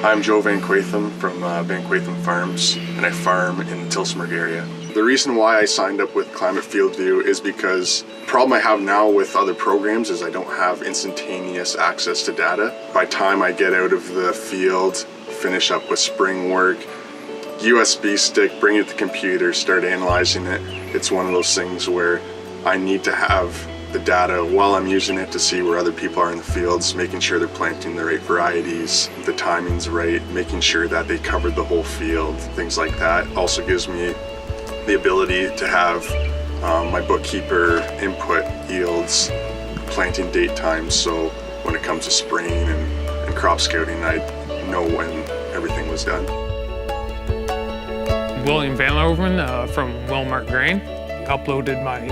I'm Joe Van Quatham from Van Quatham Farms, and I farm in the Tillsonburg area. The reason why I signed up with Climate FieldView is because the problem I have now with other programs is I don't have instantaneous access to data. By the time I get out of the field, finish up with spring work, USB stick, bring it to the computer, start analyzing it, it's one of those things where I need to have the data while I'm using it to see where other people are in the fields, making sure they're planting the right varieties, the timing's right, making sure that they covered the whole field, things like that. Also gives me the ability to have my bookkeeper input yields, planting date times, so when it comes to spraying and crop scouting, I know when everything was done. William Van Loven from Wilmart Grain uploaded my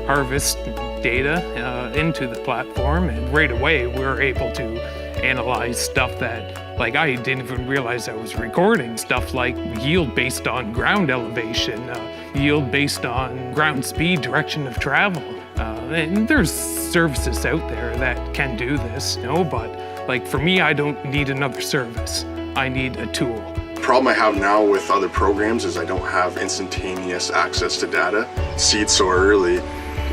harvest data into the platform, and right away we were able to analyze stuff that I didn't even realize I was recording. Stuff like yield based on ground elevation, yield based on ground speed, direction of travel. And there's services out there that can do this, but for me, I don't need another service. I need a tool. The problem I have now with other programs is I don't have instantaneous access to data. Seed so early,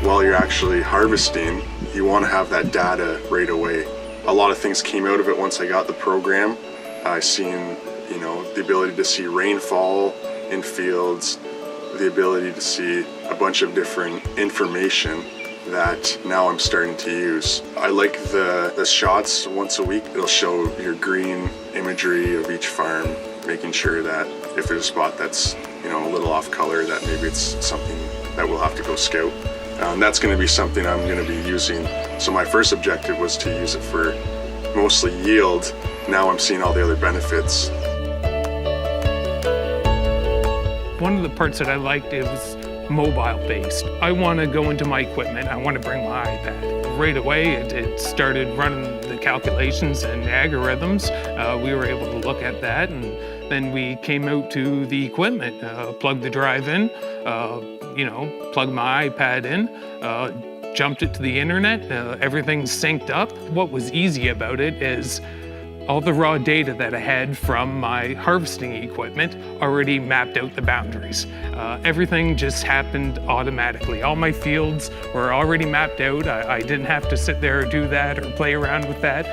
while you're actually harvesting, you want to have that data right away. A lot of things came out of it once I got the program. I seen, the ability to see rainfall in fields, the ability to see a bunch of different information that now I'm starting to use. I like the shots once a week. It'll show your green imagery of each farm, making sure that if there's a spot that's a little off color, that maybe it's something that we'll have to go scout. That's going to be something I'm going to be using. So my first objective was to use it for mostly yield. Now I'm seeing all the other benefits. One of the parts that I liked, it was mobile based. I want to go into my equipment, I want to bring my iPad. Right away it started running the calculations and algorithms. We were able to look at that, and then we came out to the equipment, plugged the drive in, plugged my iPad in, jumped it to the internet, everything's synced up. What was easy about it is all the raw data that I had from my harvesting equipment already mapped out the boundaries. Everything just happened automatically. All my fields were already mapped out. I didn't have to sit there or do that or play around with that.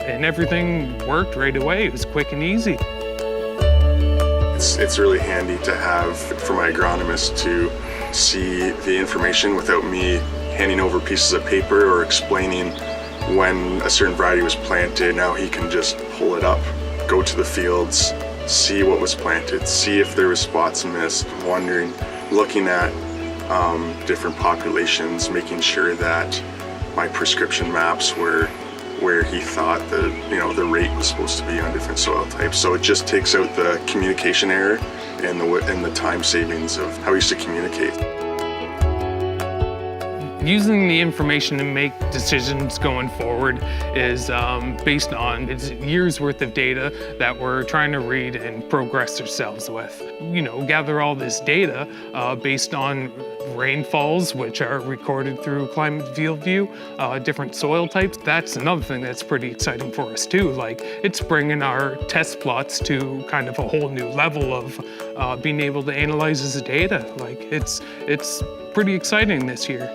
And everything worked right away. It was quick and easy. It's really handy to have for my agronomist to see the information without me handing over pieces of paper or explaining when a certain variety was planted. Now he can just pull it up, go to the fields, see what was planted, see if there were spots missed, wondering, looking at different populations, making sure that my prescription maps were where he thought the rate was supposed to be on different soil types. So it just takes out the communication error and the time savings of how we used to communicate. Using the information to make decisions going forward is based on years worth of data that we're trying to read and progress ourselves with. Gather all this data based on rainfalls, which are recorded through Climate FieldView, different soil types. That's another thing that's pretty exciting for us too. It's bringing our test plots to kind of a whole new level of being able to analyze this data. It's pretty exciting this year.